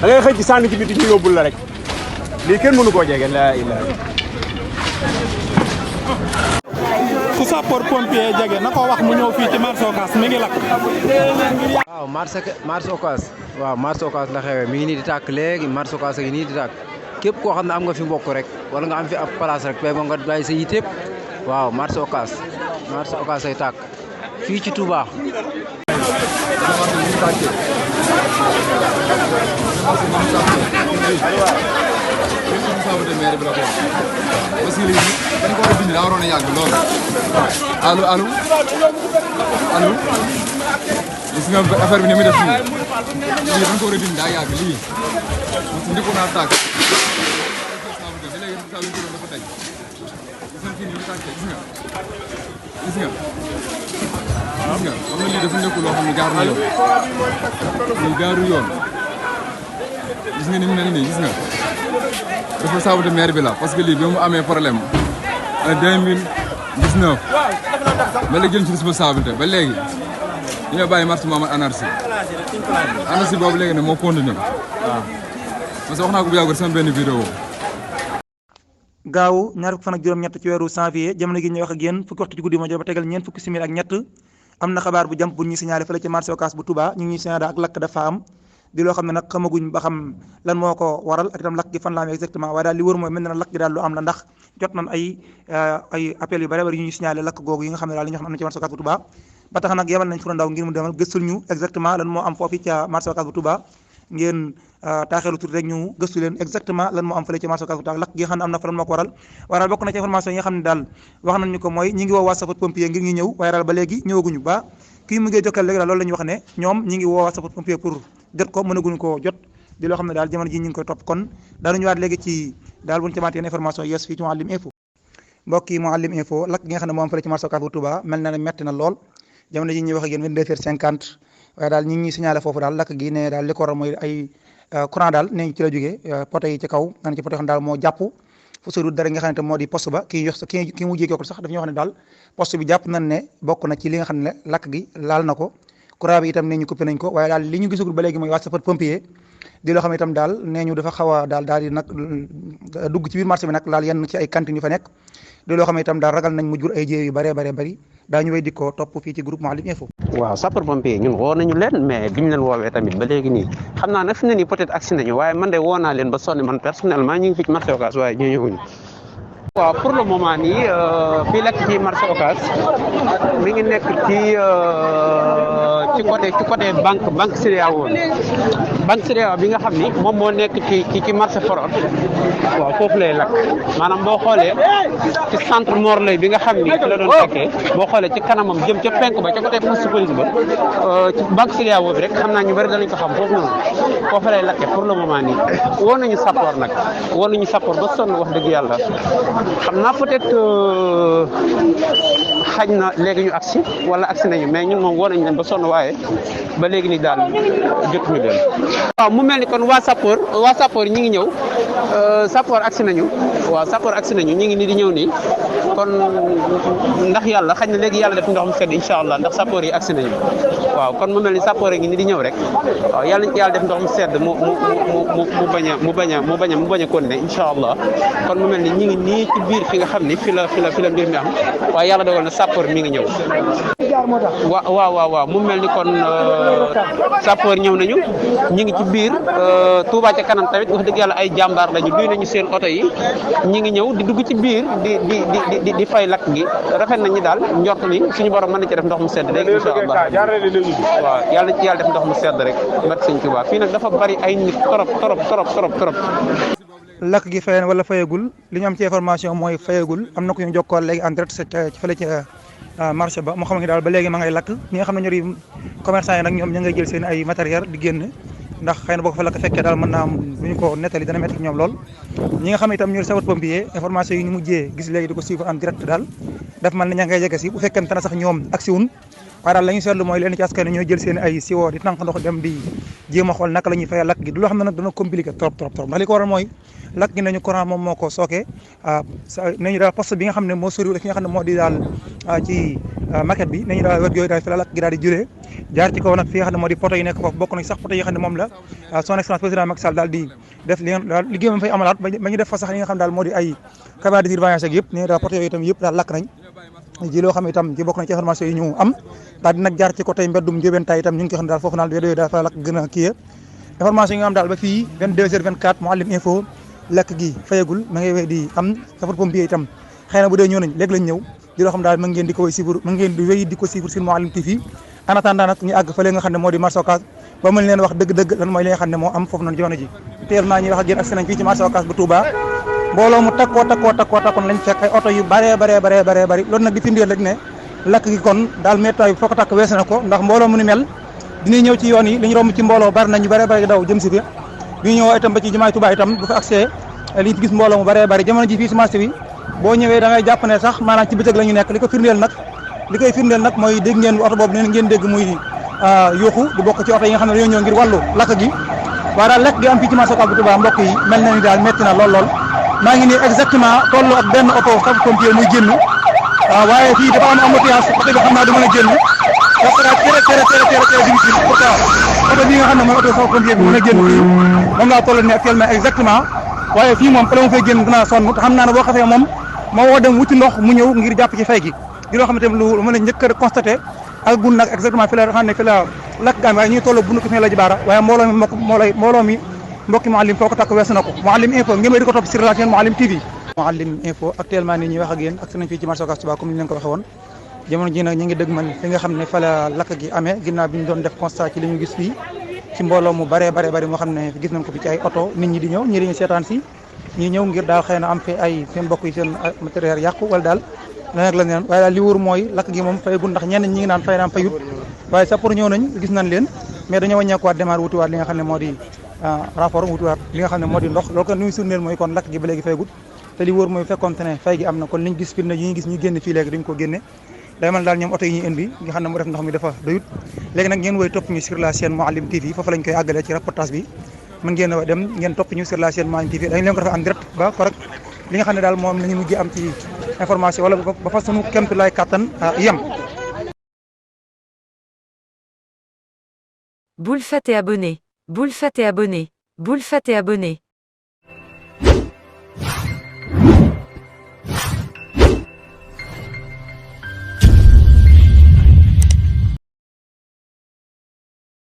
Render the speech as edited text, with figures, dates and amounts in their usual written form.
da ngay xëy ci sànni ci biti ñu yóbbul la rek lii kenn mënu koo jege la ilaha ku sapeur pompier jege na ko wax mu ñëw fii ci marché Ocass mi ngi lakk. waaw marché Ocass waaw marché Ocass la xewee mi ngi nii di tàkk léegi marché Ocass a ngi nii di tàkk képp koo xam ne am nga fi mbokk rek wala nga am fi ab place rek ba nga bàyyi sa yite yëpp waaw marché Ocass ay tàkk fii ci Touba. parce que lii dañ ko war a bind daa waroon a yàgg lool allo gis nga affaire bi ni muy def fii lii dañ ko war a bind daa yàgg lii parce que njëkkoon naa tàgg ba léegi saa yu ñu dafa daj gis nga fii nii ñu tàggee gis nga xam nga lii dafa nekkul loo xam ne gaaru yoon lii gaaru yoon gis nga ni mu mel nii gis nga responsable de maire bi la parce que lii bi mu amee problème en 2019 ba léegi jël ci responsabilité ba léegi dañoo bàyyi marché mu amal anarchie boobu léegi nag moo continué waaw parce que wax naa ko bu yàggul sama benn vidéo. gaaw ñaar fukki fan ak juróom-ñett ci weeru janvier jamono gi ñuy wax ak yéen fukki waxtu ci guddi moo jot ba tegal ñeent fukki simili ak ñett am na xabaar bu jàmp bu ñuy signalé fële ci marché Ocass bu Touba ñu ngi ñuy signalé ak lakk dafa am di loo xam ne nag xamaguñ ba xam lan moo ko waral ak itam lakk gi fan la amee exactement waaye daal li wër mooy mel na lakk gi daal lu am la ndax jot nañ ay appel yu bare bari yu ñuy signalé lakk googu yi nga xam ne daal li ñu xam ne am na ci marché Ocass bu Touba ba tax nag yebal nañ fu ndaw ngir mu demal gëstul ñu exactement lan moo am foofu ca marché Ocass bu Touba ngeen taaxeelu tuuti rek ñu gëstu leen exactement lan moo am fële ci marché Ocass bu Touba lakk gi nga xam ne am na fa lan moo ko waral bokk na ci information yi nga xam ne daal wax nañ ñu ko mooy ñi ngi woo waa sapeur pompier ngir ñu ñëw waaye daal ba léegi ñëwaguñu ba kii mu ngi jokkal léegi daal loolu la ñu wax ne ñoom ñi ngi woo waa sapeur pompier pour jot ko mënaguñu koo jot di loo xam ne daal jamono ji ñu ngi koy topp kon daanuñu waat léegi ci daal buñu camaat yenn information yees fii ci Mouhalim Info mbokk yi Mouhalim Info lakk gi nga xam ne moo am fële ci marché Ocass bu Touba mel na ne metti na lool jamono ji ñuy wax ak yéen 22h50 waaye daal ñi ngi signalé foofu daal lakk gi ne daal li ko waral mooy ay courant daal nee ñu ci la jógee poto yi ci kaw nga ne ci poto yoo xam ne daal moo jàpp fu sori dara nga xam ne moo di poste ba kii mujjee yokkul sax dafa ñu wax ne daal poste bi jàpp nañ ne bokk na ci li nga xam ne lakk gi laal na ko courant bi itam nee ñu coupé nañ ko waaye daal li ñu gisagul ba léegi mooy waa sapeur pompier di loo xam ne itam daal nee ñu dafa xaw a daal di nag dugg ci biir marché bi nag laal yenn ci ay cantines yu fa nekk di loo xam ne itam daal ragal nañ mu jur ay jéey yu bëree bëri daañu wéy di ko topp fii ci groupe Mouhalim Info. waaw sapeur pompier ñun woo nañu leen mais biñ leen woowee tamit ba léegi nii xam naa nag fi ne nii peut-être agsi nañu waaye man de woo naa leen ba sonn man personnellement ñu ngi fi ci marché Ocass waaye ñu ñëwuñu. waaw pour le moment nii fii lekk ci marché Ocass mi ngi nekk ci côté banque CEDEAO bi nga xam ni moom moo nekk ci marché Forot waaw foofu lay lakk maanaam boo xoolee ci centre Morley bi nga xam ni ci la doon fekkee boo xoolee ci kanamam jëm ca penk ba ca côté poste police ba ci banque CEDEAO bi rek xam naa ñu bëri danañ ko xam foofu noonu foofu lay lakkee pour le moment nii woo nañu sappoor ba sonn wax dëgg yàlla xam naa peut-être xaj na léegi ñu agsi wala agsi nañu mais ñun moom woo nañu leen ba sonn waaye ba léegi ni daal jotuñu leen. waaw mu mel ni kon waa sappoor ñi ngi ñëw sappoor agsi nañu waaw sappoor agsi nañu ñi ngi ni di ñëw nii kon ndax yàlla xaj na léegi yàlla def ndox mu sedd incha allah ndax sappoor yi agsi nañu waaw kon mu mel ni sappoor yi ngi ni di ñëw rek waaw yàlla def ndox mu sedd mu bañ a continuer incha allah kon mu mel ni ñi ngi nii ci biir fi nga xam ni fi la mbir mi am waaye yàlla dogal na sappoor mi ngi ñëw waaw mu mel ni kon sappoor ñëw nañu ñi ngi ci biir Touba ca kanam tamit wax dëgg yàlla ay jàmbaar lañu duy nañu seen oto yi ñi ngi ñëw di dugg ci biir di fay lakk gi rafet nañu daal njort ni suñu borom mën na ci def ndox mu sedd rek incha allah waaw yàlla ci yàlla def ndox mu sedd rek mat sëñ Touba fii nag dafa bari ay nit trop lakk gi fayeen wala fayagul li ñu am ci information mooy fayagul am na ko ñu jokkoo léegi en direct ci fële ci marché ba moo xam ne daal ba léegi ma ngay lakk ñi nga xam ne ñoo commerçant yi nag ñoom ña ngay jël seen ay matériel di génn ndax xëy na boo ko fa lakk fekkee daal mën naa am bu ñu ko nettali dana métti ñoom lool ñi nga xam ne itam ñoo sapeur pompier information yi ñu mujjee gis léegi di ko suivre en direct daal daf man ne ña ngay jege si bu fekkente ne sax ñoom agsi wuñ waaye daal la ñu seetlu mooy leen ci askan ñooy jël seen ay siwo di tànk ndox dem di jéem a xool naka la ñuy fay lakk gi du loo xam ne nag dana compliqué trop ndax li ko waral mooy lakk gi nañu courant moom moo ko sooke nañu daal poste bi nga xam ne moo soriwul fi nga xam ne moo di daal ci maquette bi nañu daal wet yooyu daal fi la lakk gi daal di juree jaar ci kaw nag fi nga xam ne moo di poto yi nekk foofu bokk na sax poto yi nga xam ne moom la son excellence président Macky Sall daal di def li ngeen daal liggéey moom fay amalaat ba ñu def fa sax li nga xam daal moo di ay caméra de surveillance ak yëpp ne daal poto yooyu itam yëpp daal lakk nañ ji loo xam ne itam ci bokk na ci information yi ñu am daal di nag jaar ci côté mbeddum Ndiobène itam ñu ngi ko xam ne daal foofu naal yooyu daal fa la lakk gën a kii information yi nga am daal ba fii 22h24 Mouhalim info lakk gi fayagul ma ngay wéy di am sapeur pompier itam xëy na bu dee ñëw nañ léegi lañ ñëw di loo xam daal ma ngeen di ko suivre ma ngeen di wéy di ko suivre sur Mouhalim TV en attendant nag ñu àgg fële nga xam ne moo di marché Ocass ba mën leen wax dëgg-dëgg lan mooy li nga xam ne moo am foofu noonu jamono ji tellement ñuy wax ak yéen ak nañ fii ci marché Ocass bu Touba mbooloo mu takkoo lañ fekk ay oto yu bare bari loolu nag di firndeel rek ne lakk gi kon daal méttaay bi foo ko takk weesu na ko ndax mbooloo mu ni mel dina ñëw ci yoon yi li ñu romb ci mbooloo bari nañu bare daw jëm si fi bi ñu ñëw itam ba ci jumaay Touba itam bu fa accès li ñu gis mbooloo mu bari jamono ji fii ci marché bi boo ñëwee da ngay jàpp ne sax maanaam ci bëccëg la ñu nekk li koy firndeel nag mooy dégg ngeen oto boobu neen ngeen dégg muy yuuxu di bokk ci oto yi nga xam ne dañoo ñëw ngir wàllu lakk gi waaye daal lekk gi am fii ci marché Ocass bu Touba mbokk yi mel na ni daal metti na lool maa ngi nii exactement toll ak benn oto sapeur-pompier muy génn waaye fii dafa am embouteillage oto bi xam naa du mën a génn parce que tere difficile pourtant oto bi nga xam ne mooy oto sapeur-pompier bi mën a génn fii moom laa toll ni actuellement exactement waaye fii moom fa la ma fay génn dinaa sonn te xam naa ne boo xasee moom moo woo dem wuti ndox mu ñëw ngir jàpp ci fay gi di loo xam ne tamit lu mën a njëkk a constaté ak gun nag exactement fi la xam ne fi la lakk gaam waaye ñu ngi toll bu ko fi la ji baara waaye mbooloo mi mbokki Mouhalim foo ko takk weesu na ko Mouhalim info ngeen di ko topp sur la chaîne Mouhalim TV Mouhalim info actuellement nii ñuy wax ak yéen ak nañ fii ci marché Ocass Touba comme ni leen ko waxee woon jamono ji nag ñu ngi dëgg man fi nga xam ne fa la lakk gi amee ginnaaw bi ñu doon def constat ci li ñu gis fii ci mbooloo mu bari moo xam ne gis nañ ko fi ci ay oto nit ñi di ñëw ñi dañuy seetaan si ñi ñëw ngir daal xëy na am fi ay seen mbokk yi seen matériel yàqu wala daal leneen la neen waaye daal li wóor mooy lakk gi moom fayagul ndax ñenn ñi ngi naan fay naam fayut waaye sapeur ñëw nañ gis nañ leen mais dañoo wàññeekuwaat démarre wutiwaat li nga xam ne moo di rapport wutiwaat li nga xam ne moo di ndox loolu kon li muy surneel mooy kon lakk gi ba léegi faygut te li wóor mooy fekkoon te ne fay gi am na kon liñ gis firnde yi ñu gis ñu génn fii léegi dañ ko génne day mel daal ñoom oto yi ñuy indi nga xam ne mu def ndox mi dafa doyut léegi nag ngeen woy topp ñu sur la chaîne Mouhalim TV foofu lañ koy àggalee ci reportage bi mën ngeen a dem ngeen topp ñu sur la chaîne Mouhalim TV dañ leen ko defee en direct ba correct li nga xam ne daal moom la ñu mujjee am ci information wala ba fa sunu kéemtu lay kàttan yem. Boule Fat et abonné. Boule Fat et abonné. Boule Fat et abonné.